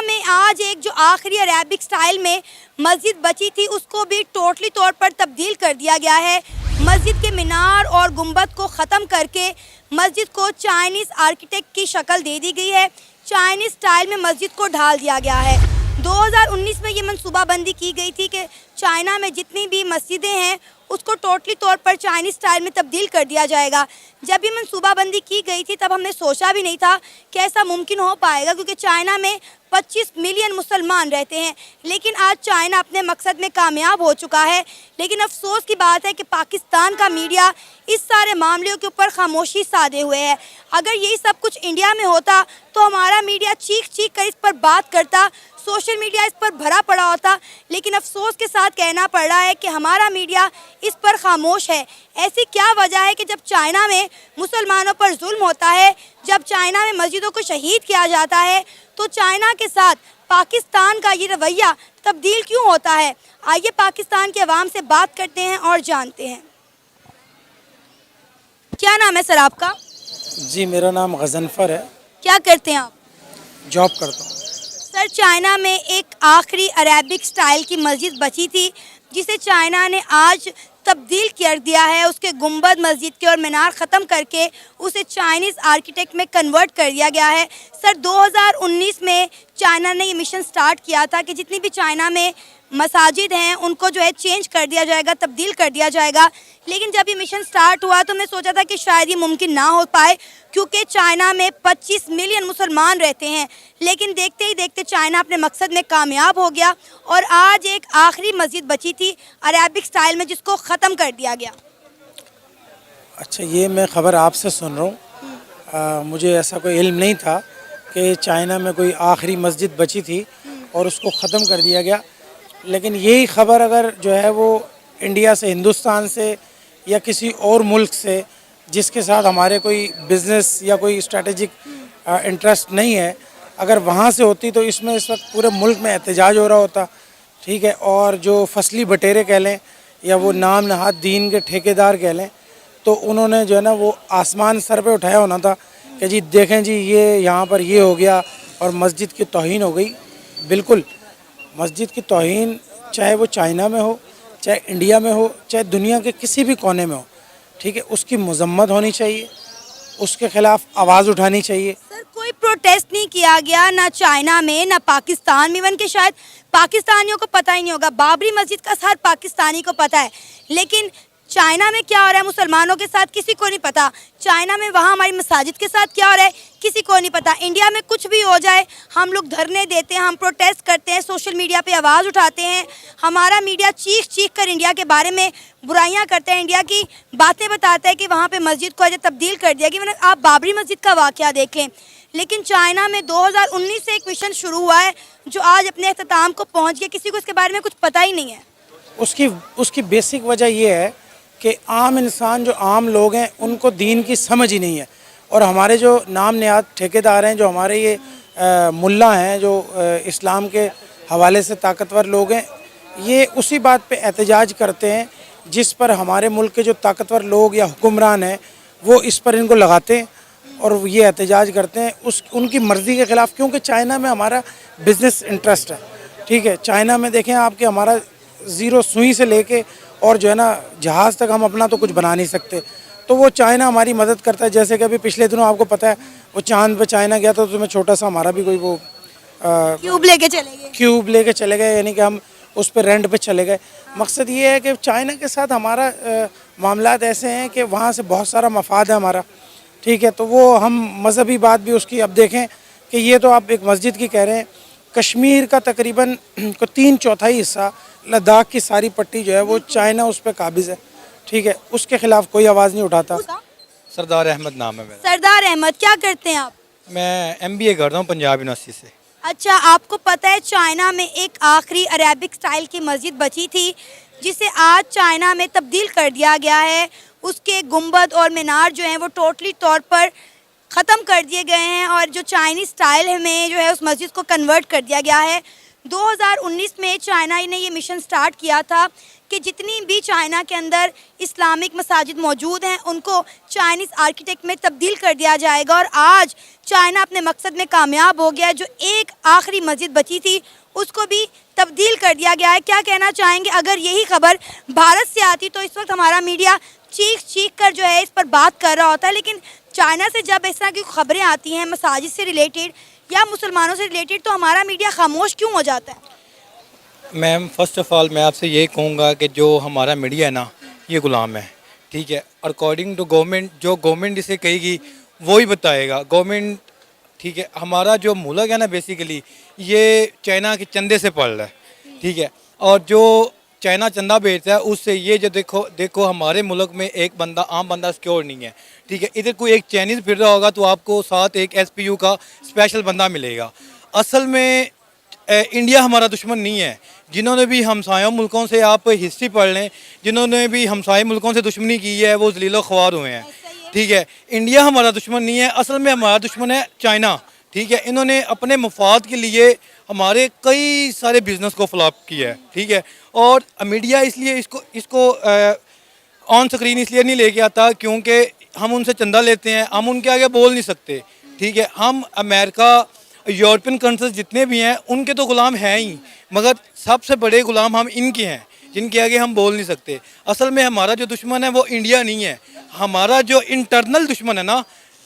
China میں آج ایک جو آخری عربک سٹائل میں مسجد بچی تھی اس کو بھی ٹوٹلی طور پر تبدیل کر دیا گیا ہے. مسجد کے مینار اور گنبد کو ختم کر کے مسجد کو چائنیز آرکیٹیکٹ کی شکل دے دی گئی ہے. چائنیز سٹائل میں مسجد کو ڈھال دیا گیا ہے. 2019 میں یہ منصوبہ بندی کی گئی تھی کہ چائنا میں جتنی بھی مسجدیں ہیں اس کو ٹوٹلی طور پر چائنیز سٹائل میں تبدیل کر دیا جائے گا. جب یہ منصوبہ بندی کی گئی تھی تب ہم نے سوچا بھی نہیں تھا کہ ایسا ممکن ہو پائے گا، کیونکہ چائنا میں 25 ملین مسلمان رہتے ہیں. لیکن آج چائنا اپنے مقصد میں کامیاب ہو چکا ہے. لیکن افسوس کی بات ہے کہ پاکستان کا میڈیا اس سارے معاملوں کے اوپر خاموشی سادے ہوئے ہے. اگر یہی سب کچھ انڈیا میں ہوتا تو ہمارا میڈیا چیخ چیخ کر اس پر بات کرتا، سوشل میڈیا اس پر بھرا پڑا ہوتا. لیکن افسوس کے ساتھ کہنا پڑ رہا ہے کہ ہمارا میڈیا اس پر خاموش ہے. ایسی کیا وجہ ہے کہ جب چائنا میں مسلمانوں پر ظلم ہوتا ہے، جب چائنا میں مسجدوں کو شہید کیا جاتا ہے، تو چائنا کے ساتھ پاکستان کا یہ رویہ تبدیل کیوں ہوتا ہے؟ آئیے پاکستان کے عوام سے بات کرتے ہیں اور جانتے ہیں. کیا نام ہے سر آپ کا؟ جی میرا نام غضنفر ہے. کیا کرتے ہیں آپ؟ جاب کرتا ہوں. سر چائنا میں ایک آخری عربک سٹائل کی مسجد بچی تھی جسے چائنا نے آج تبدیل کر دیا ہے. اس کے گنبد مسجد کے اور مینار ختم کر کے اسے چائنیز آرکیٹیکٹ میں کنورٹ کر دیا گیا ہے. سر 2019 میں چائنا نے یہ مشن سٹارٹ کیا تھا کہ جتنی بھی چائنا میں مساجد ہیں ان کو جو ہے چینج کر دیا جائے گا، تبدیل کر دیا جائے گا. لیکن جب یہ مشن سٹارٹ ہوا تو ہم نے سوچا تھا کہ شاید یہ ممکن نہ ہو پائے، کیونکہ چائنا میں 25 ملین مسلمان رہتے ہیں. لیکن دیکھتے ہی دیکھتے چائنا اپنے مقصد میں کامیاب ہو گیا اور آج ایک آخری مسجد بچی تھی عربک سٹائل میں جس کو ختم کر دیا گیا. اچھا، یہ میں خبر آپ سے سن رہا ہوں. مجھے ایسا کوئی علم نہیں تھا کہ چائنا میں کوئی آخری مسجد بچی تھی اور اس کو ختم کر دیا گیا. لیکن یہی خبر اگر جو ہے وہ انڈیا سے، ہندوستان سے یا کسی اور ملک سے جس کے ساتھ ہمارے کوئی بزنس یا کوئی اسٹریٹجک انٹرسٹ نہیں ہے، اگر وہاں سے ہوتی تو اس میں اس وقت پورے ملک میں احتجاج ہو رہا ہوتا. ٹھیک ہے. اور جو فصلی بٹیرے کہہ لیں یا وہ نام نہاد دین کے ٹھیکیدار کہہ لیں، تو انہوں نے جو ہے نا وہ آسمان سر پہ اٹھایا ہونا تھا کہ جی دیکھیں جی یہ یہاں پر یہ ہو گیا اور مسجد کی توہین ہو گئی. بالکل مسجد کی توہین چاہے وہ چائنا میں ہو، چاہے انڈیا میں ہو، چاہے دنیا کے کسی بھی کونے میں ہو، ٹھیک ہے، اس کی مذمت ہونی چاہیے، اس کے خلاف آواز اٹھانی چاہیے. سر کوئی پروٹیسٹ نہیں کیا گیا، نہ چائنا میں نہ پاکستان میں، کہ شاید پاکستانیوں کو پتہ ہی نہیں ہوگا. بابری مسجد کا ہر پاکستانی کو پتہ ہے، لیکن چائنا میں کیا ہو رہا ہے مسلمانوں کے ساتھ کسی کو نہیں پتا. چائنا میں وہاں ہماری مساجد کے ساتھ کیا ہو رہا ہے کسی کو نہیں پتا. انڈیا میں کچھ بھی ہو جائے ہم لوگ دھرنے دیتے ہیں، ہم پروٹیسٹ کرتے ہیں، سوشل میڈیا پہ آواز اٹھاتے ہیں. ہمارا میڈیا چیخ چیخ کر انڈیا کے بارے میں برائیاں کرتا ہے، انڈیا کی باتیں بتاتا ہے کہ وہاں پہ مسجد کو تبدیل کر دیا گیا. آپ بابری مسجد کا واقعہ دیکھ لیں. لیکن چائنا میں 2019 سے ایک مشن شروع ہوا ہے جو آج اپنے اختتام کو پہنچ گیا. کسی کو اس کے بارے میں کچھ پتہ ہی نہیں ہے. اس کی بیسک وجہ یہ ہے کہ عام انسان، جو عام لوگ ہیں، ان کو دین کی سمجھ ہی نہیں ہے. اور ہمارے جو نام نہاد ٹھیکیدار ہیں، جو ہمارے یہ ملا ہیں، جو اسلام کے حوالے سے طاقتور لوگ ہیں، یہ اسی بات پہ احتجاج کرتے ہیں جس پر ہمارے ملک کے جو طاقتور لوگ یا حکمران ہیں وہ اس پر ان کو لگاتے ہیں اور یہ احتجاج کرتے ہیں ان کی مرضی کے خلاف. کیونکہ چائنا میں ہمارا بزنس انٹرسٹ ہے. ٹھیک ہے. چائنا میں دیکھیں آپ کہ ہمارا زیرو سوئی سے لے کے اور جو ہے نا جہاز تک ہم اپنا تو کچھ بنا نہیں سکتے، تو وہ چائنا ہماری مدد کرتا ہے. جیسے کہ ابھی پچھلے دنوں آپ کو پتہ ہے وہ چاند پہ چائنا گیا تھا، تو میں چھوٹا سا ہمارا بھی کوئی وہ کیوب لے کے چلے گئے، یعنی کہ ہم اس پہ رینٹ پہ چلے گئے. مقصد یہ ہے کہ چائنا کے ساتھ ہمارا معاملات ایسے ہیں کہ وہاں سے بہت سارا مفاد ہے ہمارا. ٹھیک ہے. تو وہ ہم مذہبی بات بھی اس کی اب دیکھیں کہ یہ تو آپ ایک مسجد کی کہہ رہے ہیں، کشمیر کا تقریباً 3/4 حصہ، لداخ کی ساری پٹی جو ہے وہ چائنا اس پہ قابض ہے. ٹھیک ہے. اس کے خلاف کوئی آواز نہیں اٹھاتا. سردار احمد نام ہے میرا. سردار احمد کیا کرتے ہیں آپ؟ میں MBA کرتا ہوں پنجاب یونیورسٹی سے. اچھا، آپ کو پتہ ہے چائنا میں ایک آخری عربک سٹائل کی مسجد بچی تھی جسے آج چائنا میں تبدیل کر دیا گیا ہے. اس کے گنبد اور مینار جو ہیں وہ ٹوٹلی طور پر ختم کر دیے گئے ہیں اور جو چائنیز سٹائل میں جو ہے اس مسجد کو کنورٹ کر دیا گیا ہے. 2019 میں چائنا نے یہ مشن سٹارٹ کیا تھا کہ جتنی بھی چائنا کے اندر اسلامک مساجد موجود ہیں ان کو چائنیز آرکیٹیکٹ میں تبدیل کر دیا جائے گا، اور آج چائنا اپنے مقصد میں کامیاب ہو گیا. جو ایک آخری مسجد بچی تھی اس کو بھی تبدیل کر دیا گیا ہے. کیا کہنا چاہیں گے؟ اگر یہی خبر بھارت سے آتی تو اس وقت ہمارا میڈیا چیخ کر جو ہے اس پر بات کر رہا ہوتا ہے، لیکن چائنا سے جب اس طرح کی خبریں آتی ہیں مساجد سے ریلیٹڈ یا مسلمانوں سے ریلیٹڈ تو ہمارا میڈیا خاموش کیوں ہو جاتا ہے؟ میم فرسٹ آف آل میں آپ سے یہ کہوں گا کہ جو ہمارا میڈیا ہے نا یہ غلام ہے، ٹھیک ہے. اکارڈنگ ٹو گورنمنٹ، جو گورنمنٹ اسے کہے گی وہی بتائے گا گورنمنٹ، ٹھیک ہے. ہمارا جو ملک ہے نا بیسیکلی یہ چائنا کے چندے سے پڑ رہا ہے، ٹھیک ہے. اور جو چائنا چندہ بیچتا ہے اس سے یہ جو دیکھو ہمارے ملک میں ایک بندہ عام بندہ سیکیور نہیں ہے، ٹھیک ہے. ادھر کوئی ایک چائنیز پھر رہا ہوگا تو آپ کو ساتھ ایک SPU کا اسپیشل بندہ ملے گا. اصل میں انڈیا ہمارا دشمن نہیں ہے. جنہوں نے بھی ہمسایوں ملکوں سے آپ ہسٹری پڑھ لیں، جنہوں نے بھی ہمسائے ملکوں سے دشمنی کی ہے وہ ذلیل و خوار ہوئے ہیں، ٹھیک ہے. انڈیا ہمارا دشمن نہیں ہے، اصل میں ہمارا دشمن ہے چائنا، ٹھیک ہے. انہوں نے اپنے مفاد کے لیے ہمارے کئی سارے بزنس کو فلاپ کیا ہے، ٹھیک ہے. اور میڈیا اس لیے اس کو آن سکرین اس لیے نہیں لے کے آتا کیونکہ ہم ان سے چندہ لیتے ہیں، ہم ان کے آگے بول نہیں سکتے، ٹھیک ہے. ہم امریکہ، یورپین کنٹریز جتنے بھی ہیں ان کے تو غلام ہیں ہی، مگر سب سے بڑے غلام ہم ان کے ہیں جن کے آگے ہم بول نہیں سکتے. اصل میں ہمارا جو دشمن ہے وہ انڈیا نہیں ہے، ہمارا جو انٹرنل دشمن ہے نا،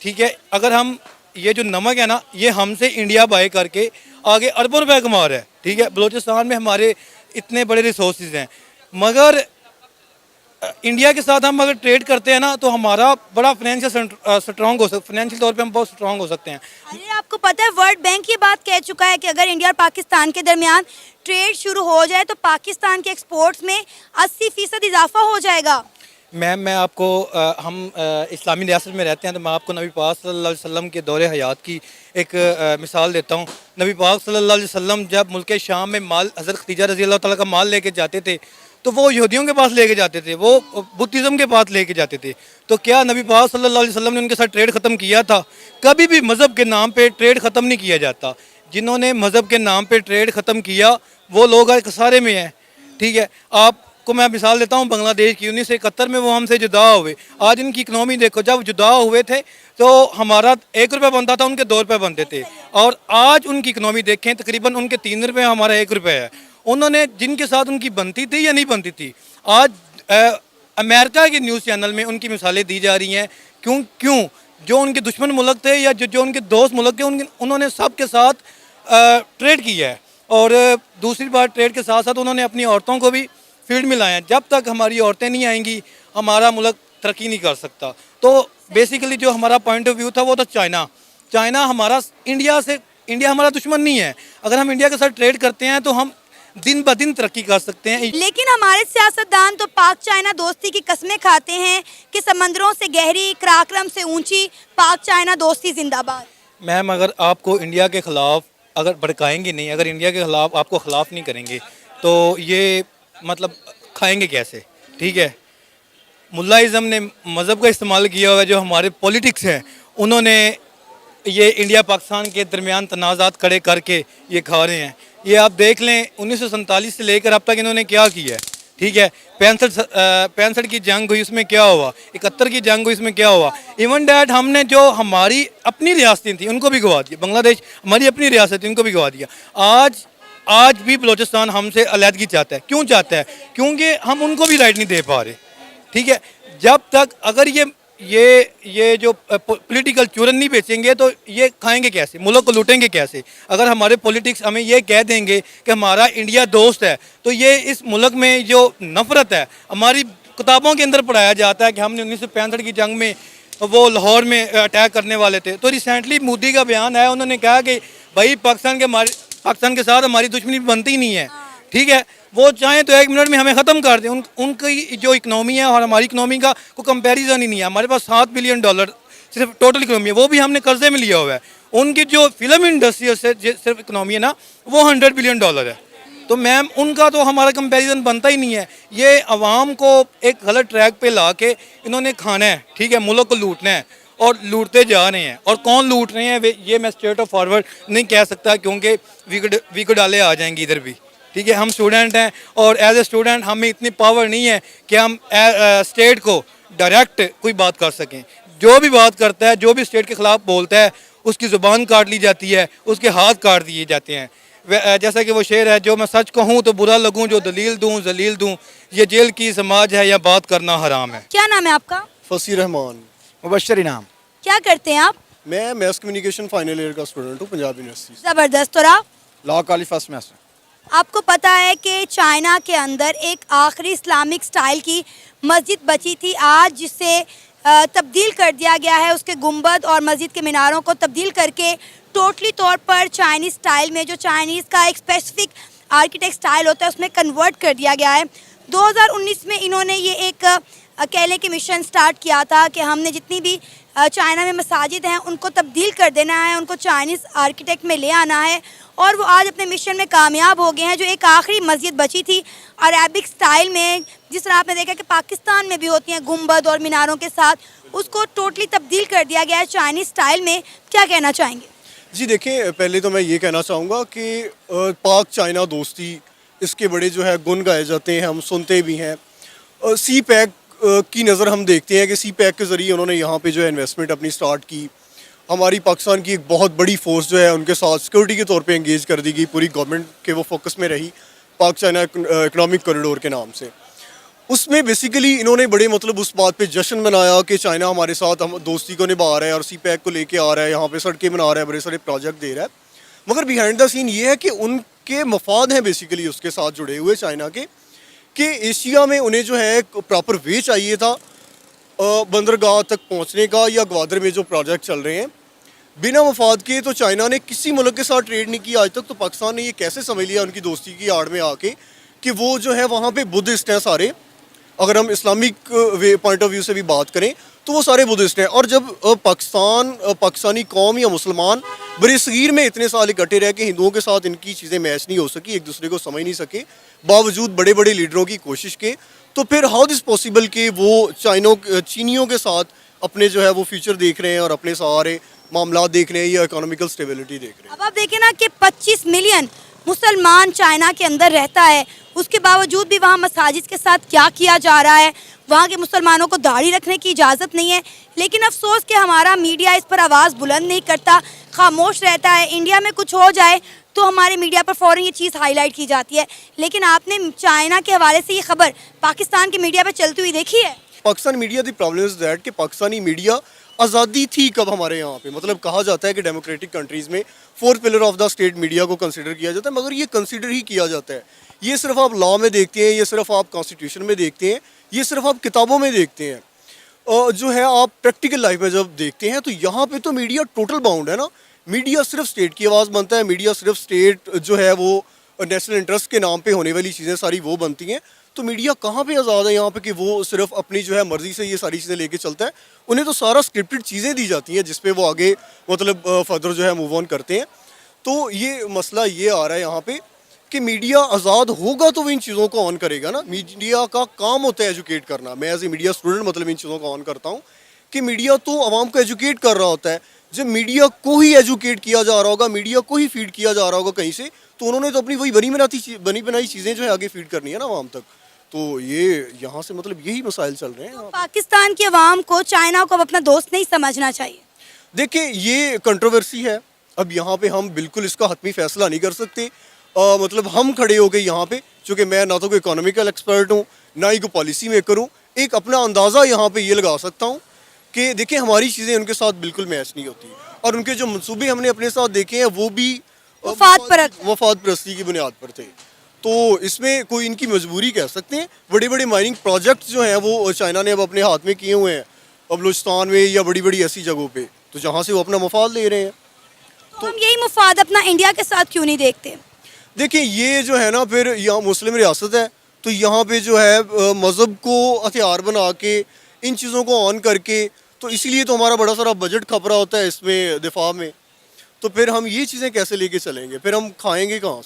ٹھیک ہے. اگر ہم یہ جو نمک ہے نا یہ ہم سے انڈیا بائی کر کے آگے اربوں روپے کما رہا ہے، ٹھیک ہے. بلوچستان میں ہمارے اتنے بڑے ریسورسز ہیں، مگر انڈیا کے ساتھ ہم اگر ٹریڈ کرتے ہیں نا تو ہمارا بڑا فائنینشیل طور پہ ہم بہت اسٹرانگ ہو سکتے ہیں. ارے آپ کو پتہ ہے ورلڈ بینک یہ بات کہہ چکا ہے کہ اگر انڈیا اور پاکستان کے درمیان ٹریڈ شروع ہو جائے تو پاکستان کے ایکسپورٹس میں 80% اضافہ ہو جائے گا. میم میں آپ کو ہم اسلامی ریاست میں رہتے ہیں تو میں آپ کو نبی پاک صلی اللہ علیہ وسلم کے دور حیات کی ایک مثال دیتا ہوں. نبی پاک صلی اللہ علیہ وسلم جب ملک شام میں مال حضرت خدیجہ رضی اللہ تعالیٰ کا مال لے کے جاتے تھے تو وہ یہودیوں کے پاس لے کے جاتے تھے، وہ بدھزم کے پاس لے کے جاتے تھے. تو کیا نبی پاک صلی اللہ علیہ وسلم نے ان کے ساتھ ٹریڈ ختم کیا تھا؟ کبھی بھی مذہب کے نام پہ ٹریڈ ختم نہیں کیا جاتا. جنہوں نے مذہب کے نام پہ ٹریڈ ختم کیا وہ لوگ آج خسارے میں ہیں، ٹھیک ہے. آپ کو میں مثال دیتا ہوں بنگلہ دیش کی. 1971 میں وہ ہم سے جدا ہوئے. آج ان کی اکنومی دیکھو، جب جدا ہوئے تھے تو ہمارا 1 روپے بنتا تھا، ان کے 2 روپے بنتے تھے. اور آج ان کی اکنومی دیکھیں تقریباً ان کے 3 روپے، ہمارا 1 روپے ہے. انہوں نے جن کے ساتھ ان کی بنتی تھی یا نہیں بنتی تھی، آج امریکہ کے نیوز چینل میں ان کی مثالیں دی جا رہی ہیں. کیوں جو ان کے دشمن ملک تھے یا جو ان کے دوست ملک تھے انہوں نے سب کے ساتھ ٹریڈ کیا ہے. اور دوسری بات ٹریڈ کے ساتھ ساتھ انہوں نے اپنی عورتوں کو بھی فیلڈ میں لایا. جب تک ہماری عورتیں نہیں آئیں گی ہمارا ملک ترقی نہیں کر سکتا. تو بیسیکلی جو ہمارا پوائنٹ آف ویو تھا وہ تھا چائنا ہمارا انڈیا ہمارا دشمن نہیں ہے. اگر ہم انڈیا کے ساتھ ٹریڈ کرتے ہیں تو ہم دن بہ دن ترقی کر سکتے ہیں. لیکن ہمارے سیاستدان تو پاک چائنا دوستی کی قسمیں کھاتے ہیں کہ سمندروں سے گہری، قراقرم سے اونچی، پاک چائنا دوستی زندہ باد. میم اگر آپ کو انڈیا کے خلاف اگر بھڑکائیں گے نہیں، اگر انڈیا کے خلاف آپ کو خلاف نہیں کریں گے تو یہ مطلب کھائیں گے کیسے، ٹھیک ہے. ملا ازم نے مذہب کا استعمال کیا ہوا ہے. جو ہمارے پولیٹکس ہیں انہوں نے یہ انڈیا پاکستان کے درمیان تنازعات کھڑے کر کے یہ کھا رہے ہیں. یہ آپ دیکھ لیں 1947 سے لے کر اب تک انہوں نے کیا کیا ہے، ٹھیک ہے. 65 کی جنگ ہوئی، اس میں کیا ہوا. 71 کی جنگ ہوئی، اس میں کیا ہوا. ایون ڈیٹ ہم نے جو ہماری اپنی ریاستیں تھیں ان کو بھی گوا دیا. بنگلہ دیش ہماری اپنی ریاست تھی، ان کو بھی گوا دیا. آج بھی بلوچستان ہم سے علیحدگی چاہتا ہے. کیوں چاہتا ہے؟ کیونکہ ہم ان کو بھی رائٹ نہیں دے پا رہے، ٹھیک ہے. جب تک اگر یہ جو پولیٹیکل چورن نہیں بیچیں گے تو یہ کھائیں گے کیسے، ملک کو لوٹیں گے کیسے. اگر ہمارے پولیٹکس ہمیں یہ کہہ دیں گے کہ ہمارا انڈیا دوست ہے تو یہ اس ملک میں جو نفرت ہے ہماری کتابوں کے اندر پڑھایا جاتا ہے کہ ہم نے 1965 کی جنگ میں وہ لاہور میں اٹیک کرنے والے تھے. تو ریسنٹلی مودی کا بیان ہے، انہوں نے کہا کہ بھائی پاکستان کے ساتھ ہماری دشمنی بنتی نہیں ہے، ٹھیک ہے. وہ چاہیں تو 1 منٹ میں ہمیں ختم کر دیں. ان کی جو اکنومی ہے اور ہماری اکنومی کا کوئی کمپیریزن ہی نہیں ہے. ہمارے پاس $7 بلین صرف ٹوٹل اکنومی ہے، وہ بھی ہم نے قرضے میں لیا ہوا ہے. ان کی جو فلم انڈسٹری سے صرف اکنومی ہے نا وہ $100 بلین ہے. تو میم ان کا تو ہمارا کمپیریزن بنتا ہی نہیں ہے. یہ عوام کو ایک غلط ٹریک پہ لا کے انہوں نے کھانا ہے، ٹھیک ہے، ملک کو لوٹنا ہے. اور لوٹتے جا رہے ہیں. اور کون لوٹ رہے ہیں یہ میں اسٹریٹ اور فارورڈ نہیں کہہ سکتا, کیونکہ ویکو ڈالے آ جائیں گے ادھر بھی. ٹھیک ہے, ہم اسٹوڈنٹ ہیں اور ایز اے اسٹوڈنٹ ہمیں اتنی پاور نہیں ہے کہ ہم اسٹیٹ کو ڈائریکٹ کوئی بات کر سکیں. جو بھی بات کرتا ہے, جو بھی اسٹیٹ کے خلاف بولتا ہے, اس کی زبان کاٹ لی جاتی ہے, اس کے ہاتھ کاٹ دیے جاتے ہیں. جیسا کہ وہ شعر ہے, جو میں سچ کہوں تو برا لگوں, جو دلیل دوں ذلیل دوں, یہ جیل کی سماج ہے یا بات کرنا حرام ہے. کیا نام ہے آپ کا؟ فصیح رحمان. مبشر انعام. کیا کرتے ہیں آپ؟ میں میس کمیونیکیشن فائنل ایئر کا اسٹوڈنٹ ہوں پنجاب یونیورسٹی سے. زبردست. اور آپ؟ Law college first semester. آپ کو پتہ ہے کہ چائنا کے اندر ایک آخری اسلامک سٹائل کی مسجد بچی تھی آج, جس سے تبدیل کر دیا گیا ہے. اس کے گنبد اور مسجد کے میناروں کو تبدیل کر کے ٹوٹلی طور پر چائنیز سٹائل میں, جو چائنیز کا ایک اسپیسیفک آرکیٹیکٹ سٹائل ہوتا ہے, اس میں کنورٹ کر دیا گیا ہے. 2019 میں انہوں نے یہ ایک اکیلے کے مشن سٹارٹ کیا تھا کہ ہم نے جتنی بھی چائنا میں مساجد ہیں ان کو تبدیل کر دینا ہے, ان کو چائنیز آرکیٹیکٹ میں لے آنا ہے. اور وہ آج اپنے مشن میں کامیاب ہو گئے ہیں. جو ایک آخری مسجد بچی تھی عربک سٹائل میں, جس طرح آپ نے دیکھا کہ پاکستان میں بھی ہوتی ہیں گنبد اور میناروں کے ساتھ, اس کو ٹوٹلی تبدیل کر دیا گیا ہے چائنیز سٹائل میں. کیا کہنا چاہیں گے؟ جی دیکھیں, پہلے تو میں یہ کہنا چاہوں گا کہ پاک چائنا دوستی, اس کے بڑے جو ہے گن گائے جاتے ہیں, ہم سنتے بھی ہیں. سی پیک کی نظر ہم دیکھتے ہیں کہ سی پیک کے ذریعے انہوں نے یہاں پہ جو ہے انویسٹمنٹ اپنی سٹارٹ کی. ہماری پاکستان کی ایک بہت بڑی فورس جو ہے ان کے ساتھ سیکورٹی کے طور پہ انگیج کر دی گئی, پوری گورنمنٹ کے وہ فوکس میں رہی پاک چائنا اکنامک کوریڈور کے نام سے. اس میں بیسیکلی انہوں نے بڑے مطلب اس بات پہ جشن منایا کہ چائنا ہمارے ساتھ ہم دوستی کو نبھا رہا ہے اور سی پیک کو لے کے آ رہا ہے, یہاں پہ سڑکیں بنا رہا ہے, بڑے سارے پروجیکٹ دے رہا ہے. مگر بیہائنڈ دا سین یہ ہے کہ ان کے مفاد ہیں بیسیکلی اس کے ساتھ جڑے ہوئے چائنا کے, کہ ایشیا میں انہیں جو ہے ایک پراپر وے چاہیے تھا بندرگاہ تک پہنچنے کا, یا گوادر میں جو پروجیکٹ چل رہے ہیں بنا مفاد کے. تو چائنا نے کسی ملک کے ساتھ ٹریڈ نہیں کیا آج تک. تو پاکستان نے یہ کیسے سمجھ لیا ان کی دوستی کی آڑ میں آ کے کہ وہ جو ہے وہاں پہ بدھسٹ ہیں سارے, اگر ہم اسلامک پوائنٹ آف ویو سے بھی بات کریں تو وہ سارے بدھسٹ ہیں. اور جب پاکستانی قوم یا مسلمان بر صغیر میں اتنے سال اکٹھے رہ کے ہندوؤں کے ساتھ ان کی چیزیں میچ نہیں ہو سکی, ایک دوسرے کو سمجھ نہیں سکے باوجود بڑے بڑے لیڈروں کی کوشش کے, تو پھر ہاؤ از پاسبل کہ وہ چینیوں کے ساتھ اپنے جو ہے وہ فیوچر دیکھ رہے ہیں اور اپنے سارے معاملات دیکھ رہے ہیں یا اکنامیکل اسٹیبلٹی دیکھ رہے ہیں. اب آپ دیکھیں نا کہ 25 ملین مسلمان چائنا کے اندر رہتا ہے, اس کے باوجود بھی وہاں مساجد کے ساتھ کیا کیا جا رہا ہے. وہاں کے مسلمانوں کو داڑھی رکھنے کی اجازت نہیں ہے, لیکن افسوس کہ ہمارا میڈیا اس پر آواز بلند نہیں کرتا, خاموش رہتا ہے. انڈیا میں کچھ ہو جائے تو ہمارے میڈیا پر فوراً یہ چیز ہائی لائٹ کی جاتی ہے, لیکن آپ نے چائنا کے حوالے سے یہ خبر پاکستان کے میڈیا پہ چلتی ہوئی دیکھی ہے؟ Pakistan media the problem is that کہ پاکستانی میڈیا آزادی تھی کب ہمارے یہاں پہ, مطلب کہا جاتا ہے کہ ڈیموکریٹک کنٹریز میں 4th pillar of the state media کو کنسیڈر کیا جاتا ہے, مگر یہ کنسیڈر ہی کیا جاتا ہے. یہ صرف آپ لا میں دیکھتے ہیں, یہ صرف آپ کانسٹیٹیوشن میں دیکھتے ہیں, یہ صرف آپ کتابوں میں دیکھتے ہیں. جو ہے آپ پریکٹیکل لائف میں جب دیکھتے ہیں تو یہاں پہ تو میڈیا ٹوٹل باؤنڈ ہے نا. میڈیا صرف اسٹیٹ کی آواز بنتا ہے, میڈیا صرف اسٹیٹ جو ہے وہ نیشنل انٹرسٹ کے نام پہ ہونے والی چیزیں ساری وہ بنتی ہیں. تو میڈیا کہاں پہ آزاد ہے یہاں پہ کہ وہ صرف اپنی جو ہے مرضی سے یہ ساری چیزیں لے کے چلتا ہے. انہیں تو سارا اسکرپٹڈ چیزیں دی جاتی ہیں جس پہ وہ آگے مطلب فردر جو ہے موو آن کرتے ہیں. تو یہ مسئلہ یہ آ رہا ہے یہاں پہ کہ میڈیا آزاد ہوگا تو وہ ان چیزوں کو آن کرے گا نا. میڈیا کا کام ہوتا ہے ایجوکیٹ کرنا. میں ایز اے میڈیا اسٹوڈنٹ مطلب ان چیزوں کو آن کرتا ہوں کہ میڈیا تو عوام کو ایجوکیٹ کر رہا ہوتا ہے. جب میڈیا کو ہی ایجوکیٹ کیا جا رہا ہوگا, میڈیا کو ہی فیڈ کیا جا رہا ہوگا کہیں سے, تو انہوں نے تو اپنی وہی بنی بنائی چیزیں جو ہے آگے فیڈ کرنی ہے نا عوام تک. تو یہ یہاں سے مطلب یہی مسائل چل رہے ہیں. پاکستان کی عوام کو چائنا کو اب اپنا دوست نہیں سمجھنا چاہیے. دیکھیں یہ کنٹروورسی ہے, اب یہاں پہ ہم بالکل اس کا حتمی فیصلہ نہیں کر سکتے. مطلب ہم کھڑے ہو گئے یہاں پہ, چونکہ میں نہ تو کوئی اکنامیکل ایکسپرٹ ہوں نہ ہی کوئی پالیسی میکر ہوں, ایک اپنا اندازہ یہاں پہ یہ لگا سکتا ہوں کہ دیکھیں ہماری چیزیں ان کے ساتھ بالکل میچ نہیں ہوتی, اور ان کے جو منصوبے ہم نے اپنے ساتھ دیکھے ہیں وہ بھی وفاد پرستی کی بنیاد پر تھے. تو اس میں کوئی ان کی مجبوری کہہ سکتے ہیں. بڑے بڑے مائننگ پروجیکٹس جو ہیں وہ چائنا نے اب اپنے ہاتھ میں کیے ہوئے ہیں, بلوچستان میں یا بڑی بڑی ایسی جگہوں پہ, تو جہاں سے وہ اپنا مفاد لے رہے ہیں. تو ہم یہی مفاد اپنا انڈیا کے ساتھ کیوں نہیں دیکھتے؟ دیکھیں یہ جو ہے نا پھر یہاں مسلم ریاست ہے, تو یہاں پہ جو ہے مذہب کو ہتھیار بنا کے ان چیزوں کو آن کر کے, تو اسی لیے تو ہمارا بڑا سارا بجٹ کھپ رہا ہوتا ہے اس میں دفاع میں. تو پھر ہم یہ چیزیں کیسے لے کے چلیں گے, پھر ہم کھائیں گے کہاں سے؟